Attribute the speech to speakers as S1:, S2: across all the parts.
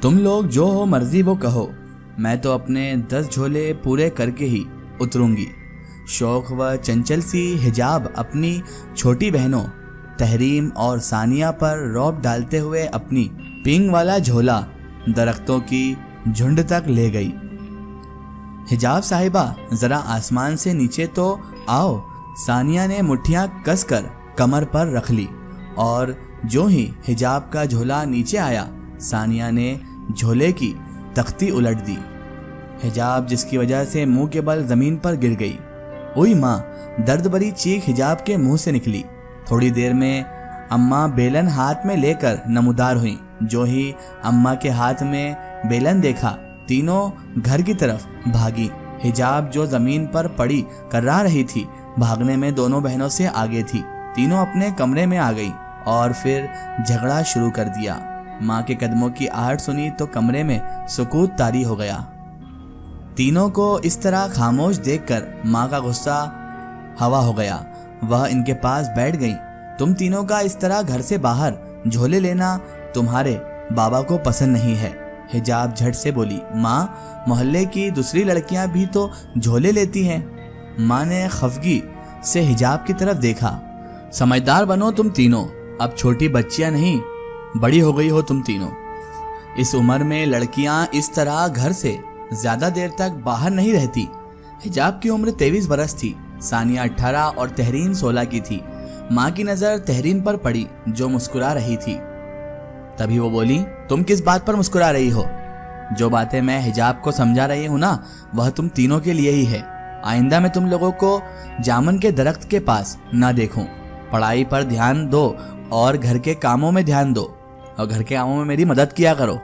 S1: तुम लोग जो हो मर्जी वो कहो, मैं तो अपने 10 झोले पूरे करके ही उतरूंगी। शौक व चंचल सी हिजाब अपनी छोटी बहनों तहरीम और सानिया पर रौब डालते हुए अपनी पिंग वाला झोला दरख्तों की झुंड तक ले गई। हिजाब साहिबा जरा आसमान से नीचे तो आओ। सानिया ने मुट्ठियां कसकर कमर पर रख ली और जो ही हिजाब का झोला नीचे आया, सानिया ने झोले की तख्ती उलट दी। हिजाब जिसकी वजह से मुंह के बल जमीन पर गिर गई। ओई माँ, दर्द भरी चीख हिजाब के मुंह से निकली। थोड़ी देर में अम्मा बेलन हाथ में लेकर नमूदार हुई। जो ही अम्मा के हाथ में बेलन देखा, तीनों घर की तरफ भागी। हिजाब जो जमीन पर पड़ी कर्रा रही थी, भागने में दोनों बहनों से आगे थी। तीनों अपने कमरे में आ गई और फिर झगड़ा शुरू कर दिया। माँ के कदमों की आहट सुनी तो कमरे में सुकूत तारी हो गया। तीनों को इस तरह खामोश देखकर माँ का गुस्सा हवा हो गया। वह इनके पास बैठ गई। तुम तीनों का इस तरह घर से बाहर झोले लेना तुम्हारे बाबा को पसंद नहीं है। हिजाब झट से बोली, माँ, मोहल्ले की दूसरी लड़कियां भी तो झोले लेती हैं। माँ ने खफगी से हिजाब की तरफ देखा। समझदार बनो तुम तीनों, अब छोटी बच्चियां नहीं, बड़ी हो गई हो तुम तीनों। इस उम्र में लड़कियां इस तरह घर से ज्यादा देर तक बाहर नहीं रहती। हिजाब की उम्र 23 बरस थी, सानिया 18 और तहरीन 16 की थी। माँ की नजर तहरीन पर पड़ी जो मुस्कुरा रही थी। तभी वो बोली, तुम किस बात पर मुस्कुरा रही हो? जो बातें मैं हिजाब को समझा रही हूँ ना, वह तुम तीनों के लिए ही है। आइंदा मैं तुम लोगों को जामुन के दरख्त के पास ना देखूं। पढ़ाई पर ध्यान दो और घर के कामों में ध्यान दो, और घर के कामों में मेरी मदद किया करो।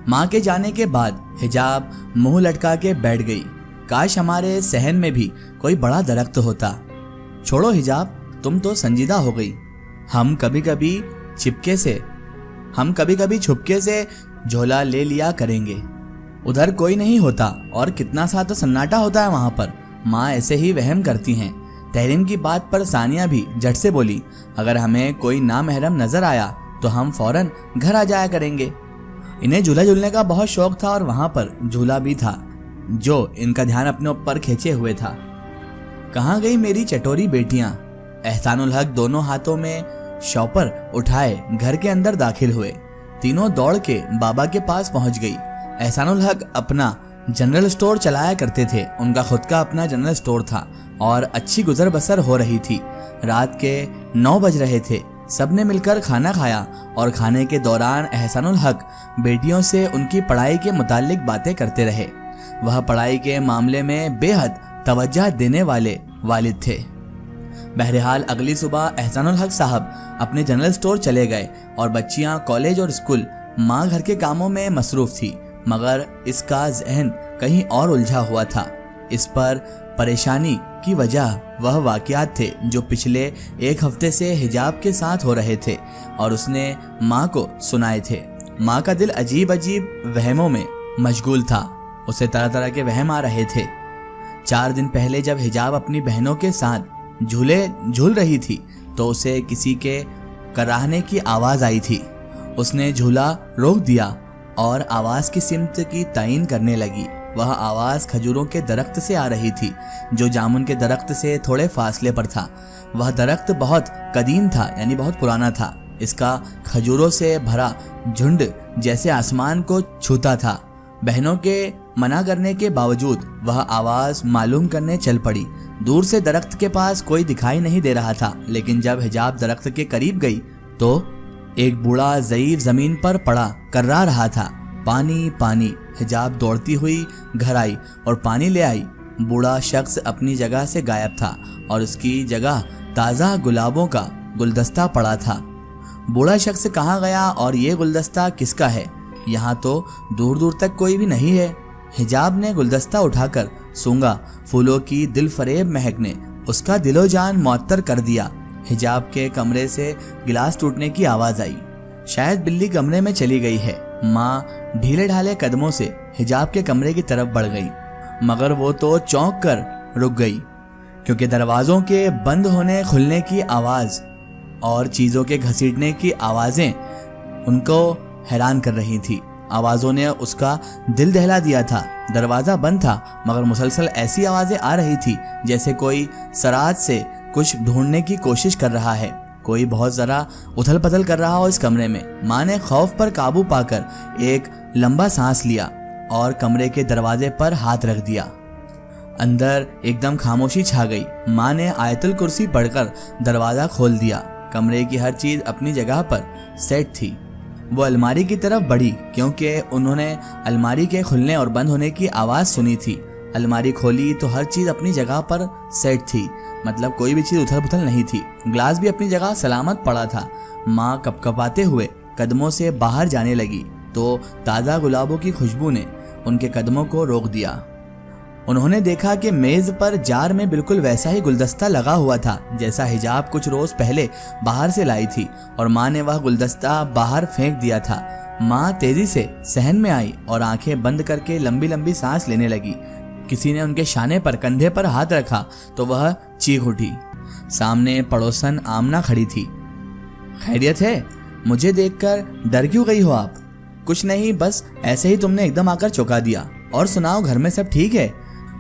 S1: माँ के जाने के बाद हिजाब मुंह लटका के बैठ गई। काश हमारे सहन में भी कोई बड़ा दरख्त होता। छोड़ो हिजाब, तुम तो संजीदा हो गई। हम कभी कभी छुपके से झोला ले लिया करेंगे। उधर कोई नहीं होता और कितना सा तो सन्नाटा होता है वहां पर। माँ ऐसे ही वहम करती हैं। तहरीन की बात पर सानिया भी झट से बोली, अगर हमें कोई नामहरम नजर आया तो हम फौरन घर आ जाया करेंगे। इन्हें झूला झूलने का बहुत शौक था और वहां पर झूला भी था जो इनका ध्यान अपने ऊपर खींचे हुए था। कहाँ गई मेरी चटोरी बेटियां? एहसानुल हक दोनों हाथों में शॉपर उठाए घर के अंदर दाखिल हुए। तीनों दौड़ के बाबा के पास पहुंच गई। एहसानुल हक अपना जनरल स्टोर चलाया करते थे। उनका खुद का अपना जनरल स्टोर था और अच्छी गुजर बसर हो रही थी। रात के 9 बज रहे थे। सबने मिलकर खाना खाया और खाने के दौरान एहसानुल हक बेटियों से उनकी पढ़ाई के मुतालिक बातें करते रहे। वह पढ़ाई के मामले में बेहद तवज्जो देने वाले वालिद थे। बहरहाल अगली सुबह एहसानुल हक साहब अपने जनरल स्टोर चले गए और बच्चियां कॉलेज और स्कूल। माँ घर के कामों में मसरूफ थी, मगर इसका जहन कहीं और उलझा हुआ था। इस पर परेशानी की वजह वह वाकयात थे जो पिछले 1 हफ्ते से हिजाब के साथ हो रहे थे और उसने माँ को सुनाए थे। माँ का दिल अजीब अजीब वहमों में मशगूल था। उसे तरह तरह के वहम आ रहे थे। 4 दिन पहले जब हिजाब अपनी बहनों के साथ झूले झूल रही थी तो उसे किसी के कराहने की आवाज आई थी। उसने झूला रोक दिया और आवाज की सिमत की तायीन करने लगी। वह आवाज खजूरों के दरख्त से आ रही थी जो जामुन के दरख्त से थोड़े फासले पर था। वह दरख्त बहुत कदीम था, यानी बहुत पुराना था। इसका खजूरों से भरा झुंड जैसे आसमान को छूता था। बहनों के मना करने के बावजूद वह आवाज मालूम करने चल पड़ी। दूर से दरख्त के पास कोई दिखाई नहीं दे रहा था, लेकिन जब हिजाब दरख्त के करीब गई तो एक बूढ़ा ज़ईफ जमीन पर पड़ा कर्रा रहा था। पानी पानी। हिजाब दौड़ती हुई घर आई और पानी ले आई। बूढ़ा शख्स अपनी जगह से गायब था और उसकी जगह ताज़ा गुलाबों का गुलदस्ता पड़ा था। बूढ़ा शख्स कहाँ गया और ये गुलदस्ता किसका है? यहाँ तो दूर दूर तक कोई भी नहीं है। हिजाब ने गुलदस्ता उठाकर सूंघा। फूलों की दिलफरेब महक ने उसका दिलो जान मुअत्तर कर दिया। हिजाब के कमरे से गिलास टूटने की आवाज आई। शायद बिल्ली कमरे में चली गई है। माँ ढीले ढाले कदमों से हिजाब के कमरे की तरफ बढ़ गई, मगर वो तो चौंक कर रुक गई क्योंकि दरवाजों के बंद होने खुलने की आवाज और चीजों के घसीटने की आवाजें उनको हैरान कर रही थी। आवाज़ों ने उसका दिल दहला दिया था। दरवाज़ा बंद था मगर मुसलसल ऐसी आवाज़ें आ रही थी जैसे कोई सराहत से कुछ ढूंढने की कोशिश कर रहा है, कोई बहुत ज़रा उथल पुथल कर रहा हो इस कमरे में। माँ ने खौफ पर काबू पाकर एक लंबा सांस लिया और कमरे के दरवाजे पर हाथ रख दिया। अंदर एकदम खामोशी छा गई। माँ ने आयतुल कुर्सी पढ़कर दरवाज़ा खोल दिया। कमरे की हर चीज़ अपनी जगह पर सेट थी। वो अलमारी की तरफ बढ़ी क्योंकि उन्होंने अलमारी के खुलने और बंद होने की आवाज़ सुनी थी। अलमारी खोली तो हर चीज़ अपनी जगह पर सेट थी, मतलब कोई भी चीज़ उथल पुथल नहीं थी। ग्लास भी अपनी जगह सलामत पड़ा था। माँ कपकपाते हुए कदमों से बाहर जाने लगी तो ताज़ा गुलाबों की खुशबू ने उनके कदमों को रोक दिया। उन्होंने देखा कि मेज़ पर जार में बिल्कुल वैसा ही गुलदस्ता लगा हुआ था जैसा हिजाब कुछ रोज़ पहले बाहर से लाई थी, और माँ ने वह गुलदस्ता बाहर फेंक दिया था। माँ तेज़ी से सहन में आई और आंखें बंद करके लंबी लंबी सांस लेने लगी। किसी ने उनके शाने पर कंधे पर हाथ रखा तो वह चीख उठी। सामने पड़ोसन आमना खड़ी थी। खैरियत है? मुझे देखकर डर क्यों गई हो आप? कुछ नहीं, बस ऐसे ही तुमने एकदम आकर चौंका दिया। और सुनाओ, घर में सब ठीक है?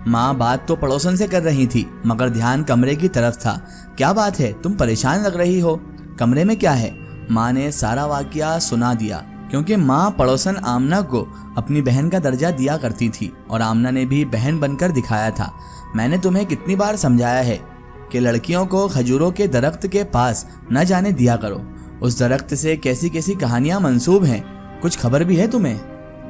S1: माँ बात तो पड़ोसन से कर रही थी मगर ध्यान कमरे की तरफ था। क्या बात है, तुम परेशान लग रही हो? कमरे में क्या है? माँ ने सारा वाकया सुना दिया क्योंकि माँ पड़ोसन आमना को अपनी बहन का दर्जा दिया करती थी और आमना ने भी बहन बनकर दिखाया था। मैंने तुम्हें कितनी बार समझाया है कि लड़कियों को खजूरों के दरख्त के पास न जाने दिया करो। उस दरख्त से कैसी कैसी कहानियां मंसूब हैं, कुछ खबर भी है तुम्हें?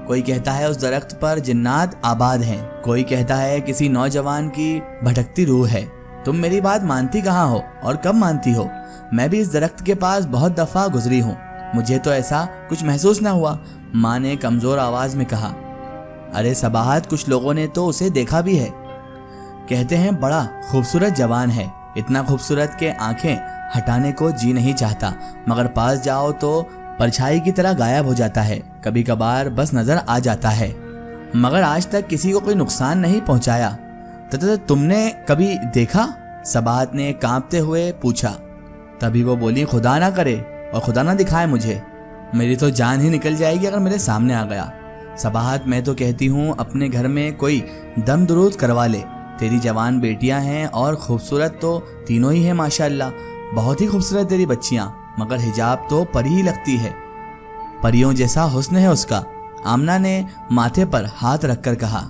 S1: कोई कहता है उस दरख्त पर जिन्नात आबाद हैं, कोई कहता है किसी नौजवान की भटकती रूह है। तुम मेरी बात मानती कहाँ हो और कब मानती हो? मैं भी इस दरख्त के पास बहुत दफा गुजरी हूँ, मुझे तो ऐसा कुछ महसूस न हुआ। माँ ने कमजोर आवाज में कहा। अरे सबाहत, कुछ लोगों ने तो उसे देखा भी है। कहते हैं बड़ा खूबसूरत जवान है, इतना खूबसूरत के आंखें हटाने को जी नहीं चाहता, मगर पास जाओ तो परछाई की तरह गायब हो जाता है, कभी कभार बस नजर आ जाता है, मगर आज तक किसी को कोई नुकसान नहीं पहुंचाया। तो तुमने कभी देखा? सबाहत ने कांपते हुए पूछा। तभी वो बोली, खुदा ना करे और खुदा ना दिखाए मुझे, मेरी तो जान ही निकल जाएगी अगर मेरे सामने आ गया। सबाहत, मैं तो कहती हूँ अपने घर में कोई दम दुरूद करवा ले। तेरी जवान बेटियां हैं और खूबसूरत तो तीनों ही हैं माशाअल्लाह, बहुत ही खूबसूरत तेरी बच्चियां, मगर हिजाब तो परी ही लगती है, परियों जैसा हुस्न है उसका। आमना ने माथे पर हाथ रखकर कहा।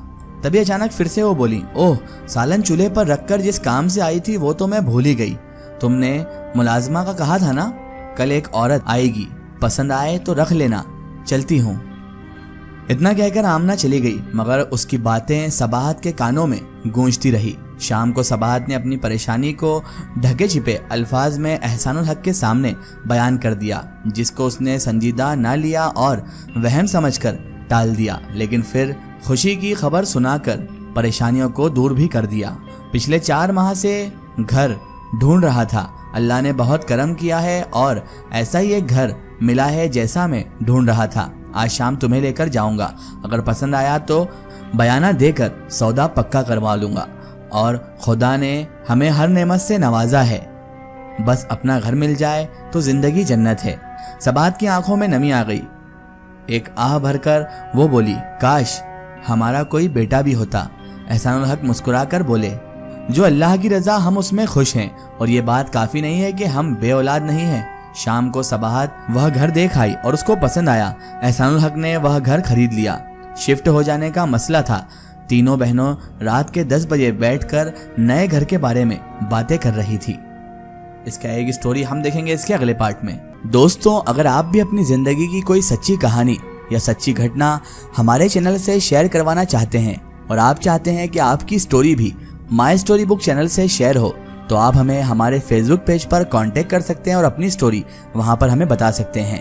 S1: तभी अचानक फिर से वो बोली, ओह, सालन चूल्हे पर रखकर जिस काम से आई थी वो तो मैं भूल ही गई। तुमने मुलाजमा का कहा था ना, कल एक औरत आएगी, पसंद आए तो रख लेना, चलती हूँ। इतना कहकर आमना चली गई, मगर उसकी बातें सबाहत के कानों में गूंजती रही। शाम को सबाहत ने अपनी परेशानी को ढके छिपे अल्फाज में एहसानुल हक के सामने बयान कर दिया, जिसको उसने संजीदा न लिया और वहम समझकर टाल दिया, लेकिन फिर खुशी की खबर सुनाकर परेशानियों को दूर भी कर दिया। पिछले 4 माह से घर ढूंढ रहा था, अल्लाह ने बहुत करम किया है और ऐसा ही एक घर मिला है जैसा मैं ढूंढ रहा था। आज शाम तुम्हें लेकर जाऊंगा, अगर पसंद आया तो बयाना देकर सौदा पक्का करवा लूंगा, और खुदा ने हमें हर नेमत से नवाजा है, बस अपना घर मिल जाए तो जिंदगी जन्नत है। सबाहत की आंखों में नमी आ गई। एक आह भरकर वो बोली, काश हमारा कोई बेटा भी होता। एहसानुल हक मुस्कुराकर बोले, जो अल्लाह की रजा हम उसमें खुश हैं, और ये बात काफी नहीं है कि हम बे औलाद नहीं हैं। शाम को सबाहत वह घर देख आई और उसको पसंद आया। एहसानुल हक ने वह घर खरीद लिया। शिफ्ट हो जाने का मसला था। तीनों बहनों रात के 10 बजे बैठकर नए घर के बारे में बातें कर रही थी। इसका एक स्टोरी हम देखेंगे इसके अगले पार्ट में। दोस्तों, अगर आप भी अपनी जिंदगी की कोई सच्ची कहानी या सच्ची घटना हमारे चैनल से शेयर करवाना चाहते हैं, और आप चाहते हैं कि आपकी स्टोरी भी माई स्टोरी बुक चैनल से शेयर हो, तो आप हमें हमारे फेसबुक पेज पर कांटेक्ट कर सकते हैं और अपनी स्टोरी वहां पर हमें बता सकते हैं।